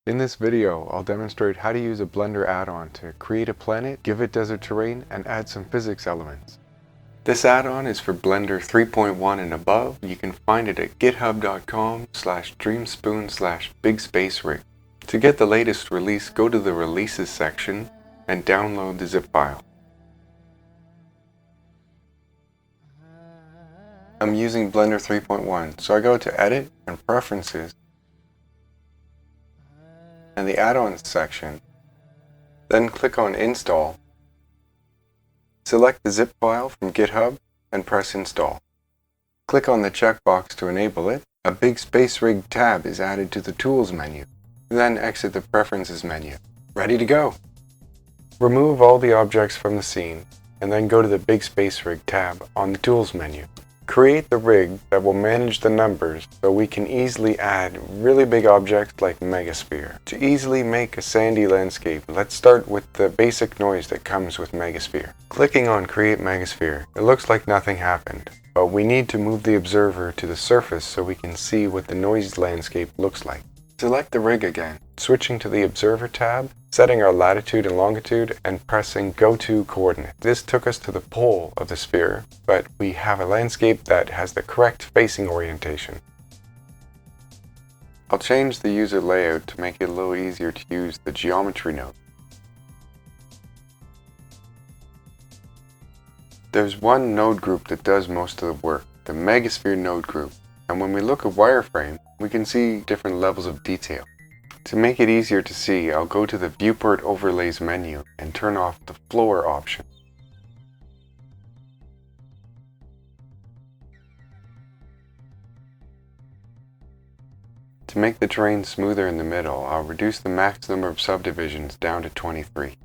In this video, I'll demonstrate how to use a Blender add-on to create a planet, give it desert terrain, and add some physics elements. This add-on is for Blender 3.1 and above. You can find it at github.com/dreamspoon/bigspacerig. To get the latest release, go to the Releases section and download the zip file. I'm using Blender 3.1, so I go to Edit and Preferences and the Add-ons section, then click on Install. Select the zip file from GitHub and press Install. Click on the checkbox to enable it. A big space rig tab is added to the Tools menu. Then exit the Preferences menu. Ready to go! Remove all the objects from the scene, and then go to the Big Space Rig tab on the Tools menu. Create the rig that will manage the numbers so we can easily add really big objects like Megasphere. To easily make a sandy landscape, let's start with the basic noise that comes with Megasphere. Clicking on Create Megasphere, it looks like nothing happened, but we need to move the observer to the surface so we can see what the noise landscape looks like. Select the rig again, switching to the Observer tab, setting our latitude and longitude, and pressing Go To Coordinate. This took us to the pole of the sphere, but we have a landscape that has the correct facing orientation. I'll change the user layout to make it a little easier to use the geometry node. There's one node group that does most of the work, the Megasphere node group. And when we look at wireframe, we can see different levels of detail. To make it easier to see, I'll go to the Viewport Overlays menu and turn off the Floor option. To make the terrain smoother in the middle, I'll reduce the max number of subdivisions down to 23.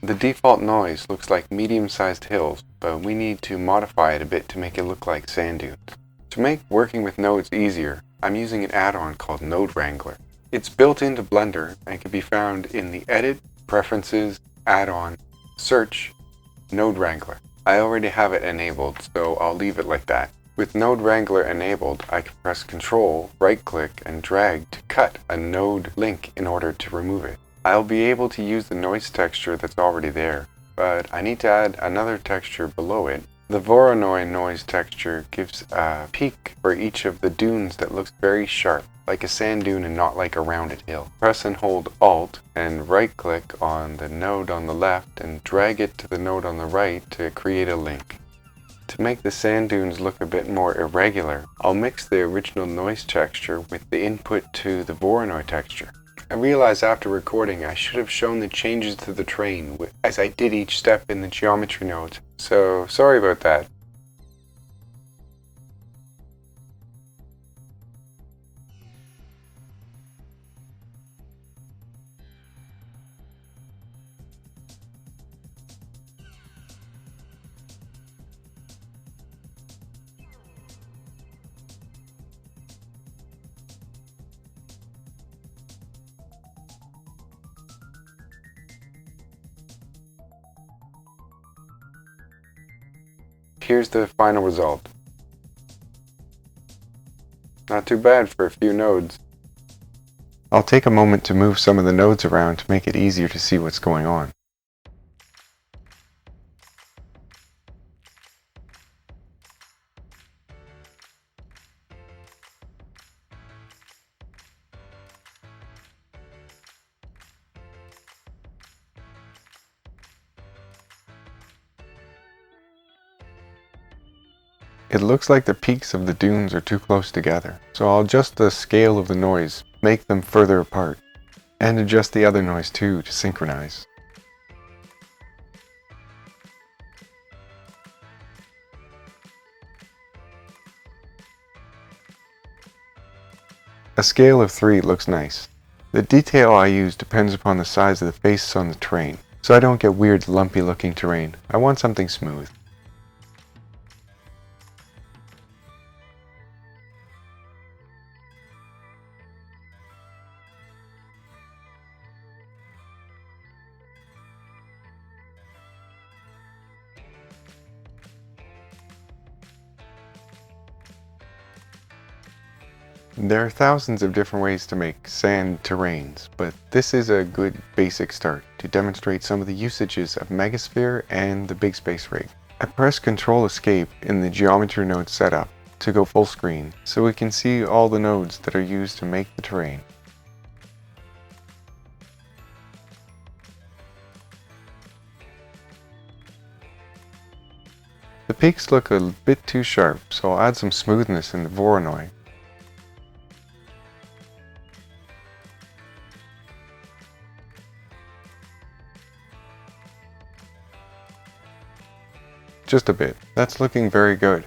The default noise looks like medium-sized hills, but we need to modify it a bit to make it look like sand dunes. To make working with nodes easier, I'm using an add-on called Node Wrangler. It's built into Blender and can be found in the Edit, Preferences, Add-on, Search, Node Wrangler. I already have it enabled, so I'll leave it like that. With Node Wrangler enabled, I can press Ctrl, right-click, and drag to cut a node link in order to remove it. I'll be able to use the noise texture that's already there, but I need to add another texture below it. The Voronoi noise texture gives a peak for each of the dunes that looks very sharp, like a sand dune and not like a rounded hill. Press and hold Alt and right-click on the node on the left and drag it to the node on the right to create a link. To make the sand dunes look a bit more irregular, I'll mix the original noise texture with the input to the Voronoi texture. I realized after recording I should have shown the changes to the terrain as I did each step in the geometry nodes, so sorry about that. Here's the final result. Not too bad for a few nodes. I'll take a moment to move some of the nodes around to make it easier to see what's going on. It looks like the peaks of the dunes are too close together, so I'll adjust the scale of the noise, make them further apart, and adjust the other noise too to synchronize. A scale of 3 looks nice. The detail I use depends upon the size of the faces on the terrain, so I don't get weird lumpy looking terrain. I want something smooth. There are thousands of different ways to make sand terrains, but this is a good basic start to demonstrate some of the usages of Megasphere and the Big Space Rig. I press Ctrl Escape in the geometry node setup to go full screen, so we can see all the nodes that are used to make the terrain. The peaks look a bit too sharp, so I'll add some smoothness in the Voronoi. Just a bit. That's looking very good.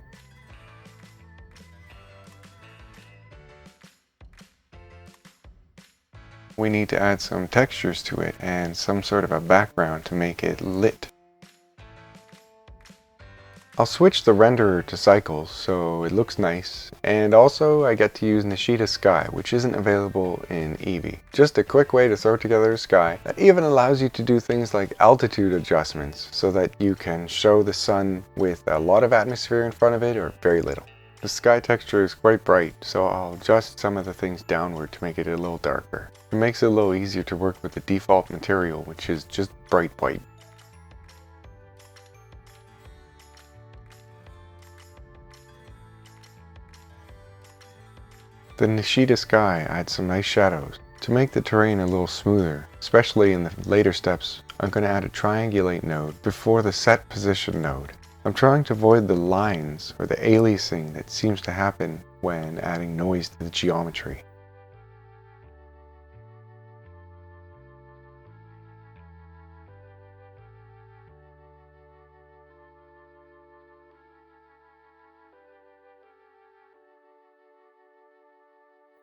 We need to add some textures to it and some sort of a background to make it lit. I'll switch the renderer to cycles so it looks nice, and also I get to use Nishida Sky, which isn't available in Eevee. Just a quick way to throw together a sky that even allows you to do things like altitude adjustments so that you can show the sun with a lot of atmosphere in front of it or very little. The sky texture is quite bright, so I'll adjust some of the things downward to make it a little darker. It makes it a little easier to work with the default material, which is just bright white. The Nishida Sky adds some nice shadows. To make the terrain a little smoother, especially in the later steps, I'm going to add a triangulate node before the set position node. I'm trying to avoid the lines or the aliasing that seems to happen when adding noise to the geometry.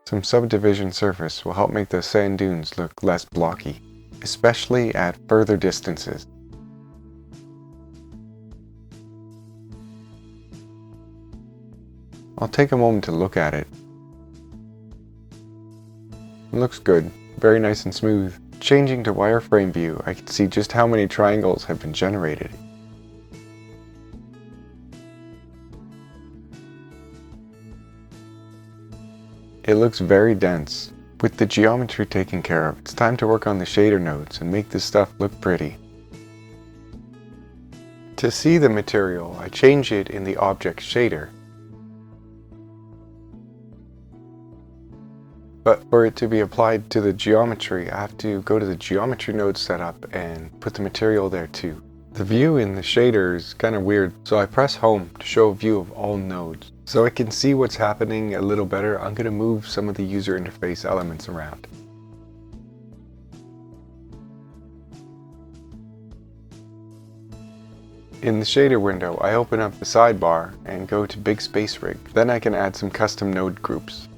Some subdivision surface will help make the sand dunes look less blocky, especially at further distances. I'll take a moment to look at it. It looks good, very nice and smooth. Changing to wireframe view, I can see just how many triangles have been generated. It looks very dense. With the geometry taken care of, it's time to work on the shader nodes and make this stuff look pretty. To see the material, I change it in the object shader. But for it to be applied to the geometry, I have to go to the geometry node setup and put the material there too. The view in the shader is kind of weird, so I press home to show a view of all nodes. So I can see what's happening a little better, I'm going to move some of the user interface elements around. In the shader window, I open up the sidebar and go to Big Space Rig. Then I can add some custom node groups.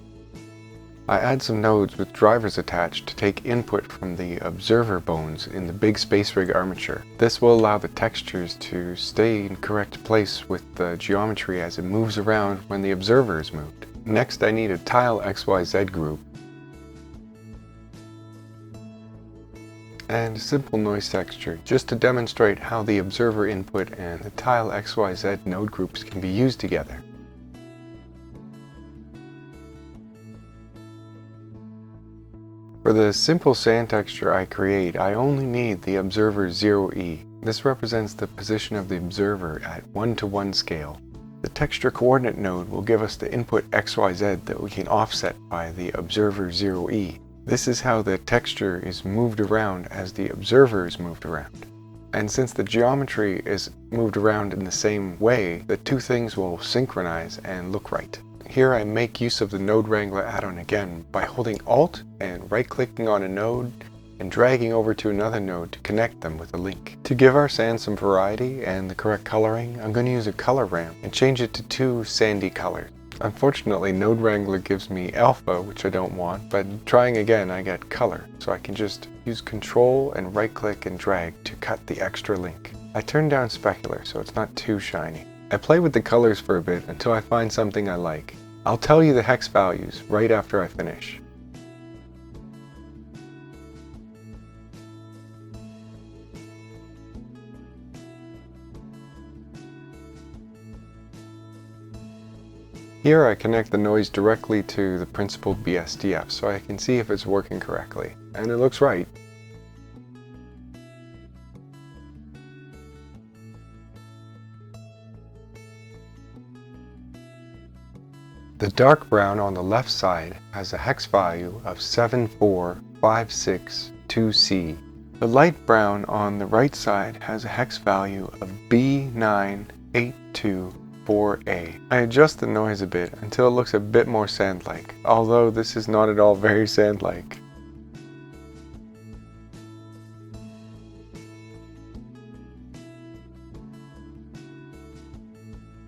I add some nodes with drivers attached to take input from the observer bones in the Big Space Rig armature. This will allow the textures to stay in correct place with the geometry as it moves around when the observer is moved. Next, I need a tile XYZ group and a simple noise texture just to demonstrate how the observer input and the tile XYZ node groups can be used together. For the simple sand texture I create, I only need the observer 0E. This represents the position of the observer at 1:1 scale. The texture coordinate node will give us the input XYZ that we can offset by the observer 0E. This is how the texture is moved around as the observer is moved around. And since the geometry is moved around in the same way, the two things will synchronize and look right. Here I make use of the Node Wrangler add-on again by holding Alt and right-clicking on a node and dragging over to another node to connect them with a link. To give our sand some variety and the correct coloring, I'm going to use a color ramp and change it to 2 sandy colors. Unfortunately, Node Wrangler gives me alpha, which I don't want, but trying again I get color, so I can just use Control and right-click and drag to cut the extra link. I turn down specular so it's not too shiny. I play with the colors for a bit until I find something I like. I'll tell you the hex values right after I finish. Here I connect the noise directly to the principled BSDF so I can see if it's working correctly, and it looks right. The dark brown on the left side has a hex value of 74562C. The light brown on the right side has a hex value of B9824A. I adjust the noise a bit until it looks a bit more sand-like, although this is not at all very sand-like.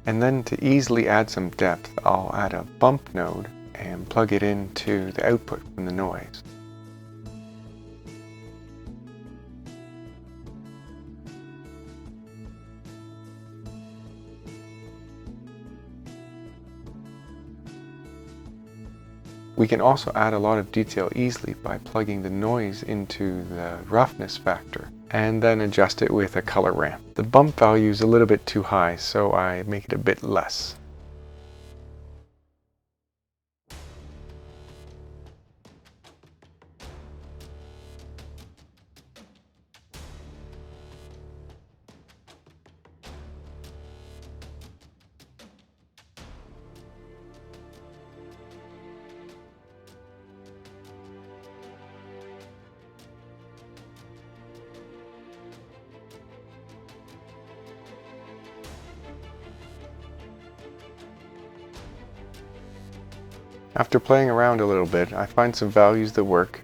And then to easily add some depth, I'll add a bump node and plug it into the output from the noise. We can also add a lot of detail easily by plugging the noise into the roughness factor and then adjust it with a color ramp. The bump value is a little bit too high, so I make it a bit less. After playing around a little bit, I find some values that work.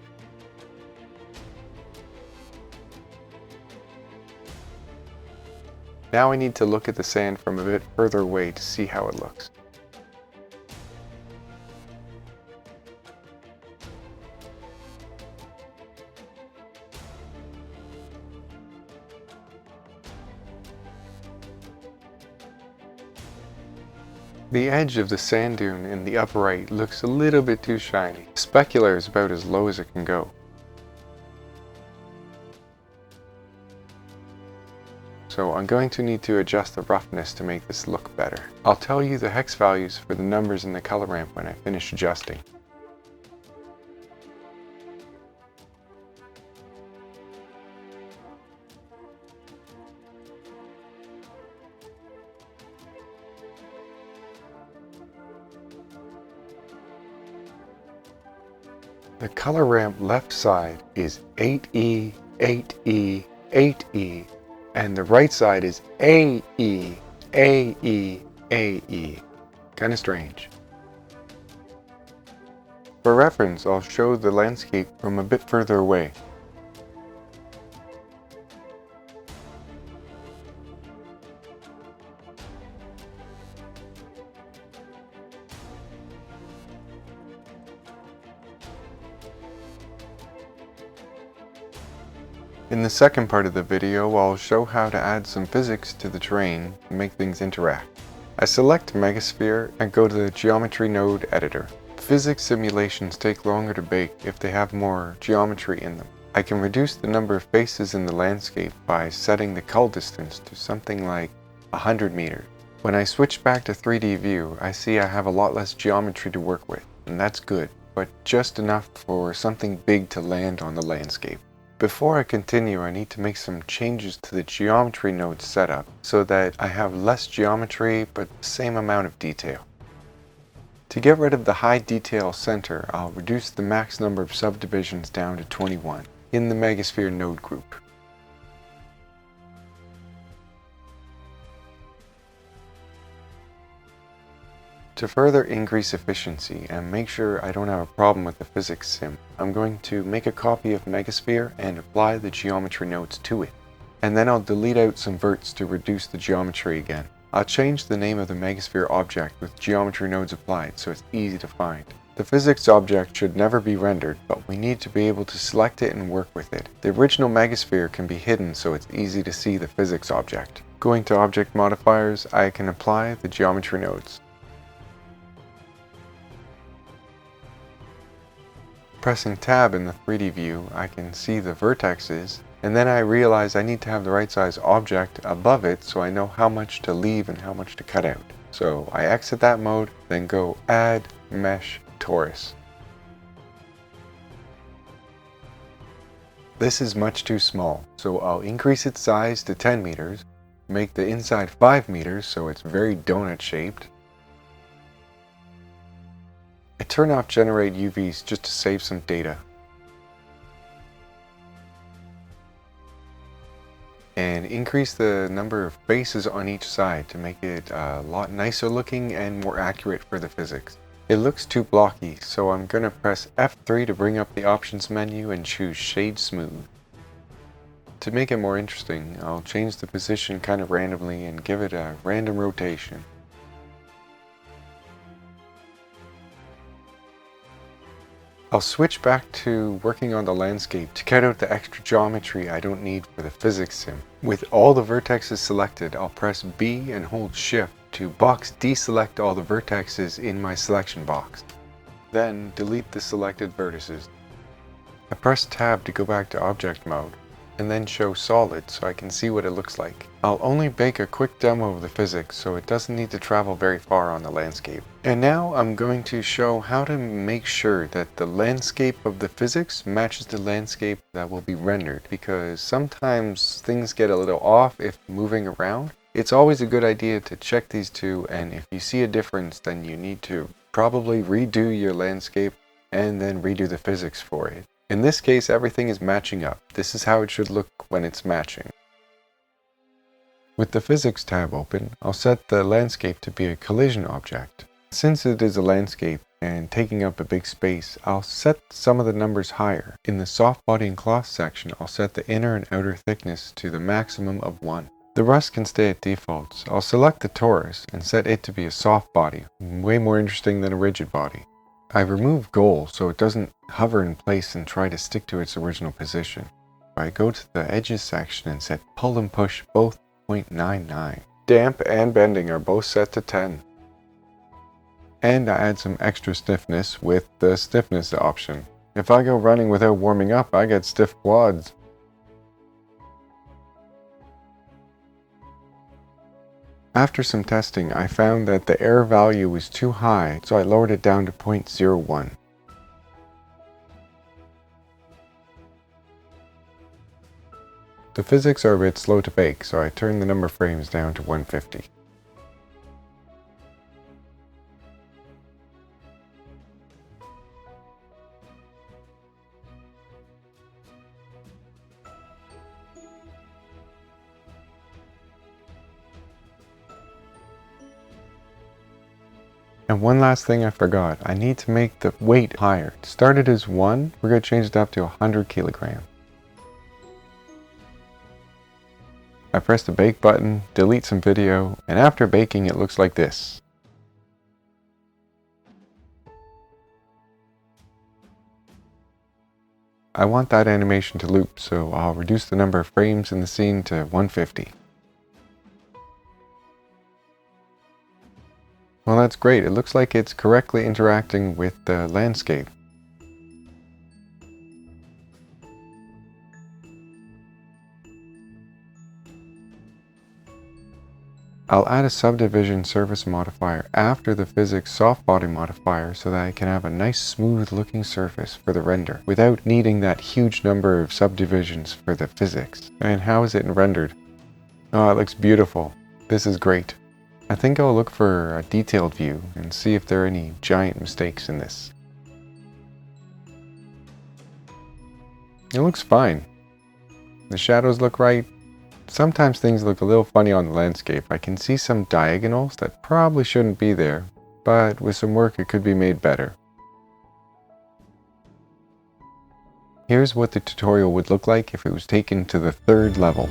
Now I need to look at the sand from a bit further away to see how it looks. The edge of the sand dune in the upper right looks a little bit too shiny. The specular is about as low as it can go. So I'm going to need to adjust the roughness to make this look better. I'll tell you the hex values for the numbers in the color ramp when I finish adjusting. The color ramp left side is 8E, 8E, 8E, and the right side is AE, AE, AE. Kinda strange. For reference, I'll show the landscape from a bit further away. In the second part of the video, I'll show how to add some physics to the terrain and make things interact. I select Megasphere and go to the Geometry Node Editor. Physics simulations take longer to bake if they have more geometry in them. I can reduce the number of faces in the landscape by setting the cull distance to something like 100 meters. When I switch back to 3D view, I see I have a lot less geometry to work with, and that's good, but just enough for something big to land on the landscape. Before I continue, I need to make some changes to the geometry node setup so that I have less geometry but the same amount of detail. To get rid of the high detail center, I'll reduce the max number of subdivisions down to 21 in the Megasphere node group. To further increase efficiency and make sure I don't have a problem with the physics sim, I'm going to make a copy of Megasphere and apply the geometry nodes to it. And then I'll delete out some verts to reduce the geometry again. I'll change the name of the Megasphere object with geometry nodes applied so it's easy to find. The physics object should never be rendered, but we need to be able to select it and work with it. The original Megasphere can be hidden so it's easy to see the physics object. Going to object modifiers, I can apply the geometry nodes. Pressing tab in the 3D view, I can see the vertexes, and then I realize I need to have the right size object above it so I know how much to leave and how much to cut out. So I exit that mode, then go Add Mesh Torus. This is much too small, so I'll increase its size to 10 meters, make the inside 5 meters so it's very donut shaped. I turn off Generate UVs just to save some data. And increase the number of faces on each side to make it a lot nicer looking and more accurate for the physics. It looks too blocky, so I'm gonna press F3 to bring up the options menu and choose Shade Smooth. To make it more interesting, I'll change the position kind of randomly and give it a random rotation. I'll switch back to working on the landscape to cut out the extra geometry I don't need for the physics sim. With all the vertexes selected, I'll press B and hold Shift to box deselect all the vertexes in my selection box. Then delete the selected vertices. I press Tab to go back to object mode, and then show solid so I can see what it looks like. I'll only bake a quick demo of the physics so it doesn't need to travel very far on the landscape. And now I'm going to show how to make sure that the landscape of the physics matches the landscape that will be rendered, because sometimes things get a little off if moving around. It's always a good idea to check these two, and if you see a difference then you need to probably redo your landscape and then redo the physics for it. In this case, everything is matching up. This is how it should look when it's matching. With the Physics tab open, I'll set the landscape to be a collision object. Since it is a landscape and taking up a big space, I'll set some of the numbers higher. In the soft body and cloth section, I'll set the inner and outer thickness to the maximum of 1. The rest can stay at defaults. I'll select the Torus and set it to be a soft body, way more interesting than a rigid body. I've removed goal so it doesn't hover in place and try to stick to its original position. I go to the edges section and set pull and push both 0.99. Damp and bending are both set to 10. And I add some extra stiffness with the stiffness option. If I go running without warming up, I get stiff quads. After some testing, I found that the error value was too high, so I lowered it down to 0.01. The physics are a bit slow to bake, so I turned the number of frames down to 150. And one last thing I forgot, I need to make the weight higher. It started as 1, we're going to change it up to 100 kilograms. I press the bake button, delete some video, and after baking it looks like this. I want that animation to loop, so I'll reduce the number of frames in the scene to 150. Well, that's great. It looks like it's correctly interacting with the landscape. I'll add a subdivision surface modifier after the physics soft body modifier so that I can have a nice smooth looking surface for the render without needing that huge number of subdivisions for the physics. And how is it rendered? Oh, it looks beautiful. This is great. I think I'll look for a detailed view and see if there are any giant mistakes in this. It looks fine. The shadows look right. Sometimes things look a little funny on the landscape. I can see some diagonals that probably shouldn't be there, but with some work it could be made better. Here's what the tutorial would look like if it was taken to the 3rd level.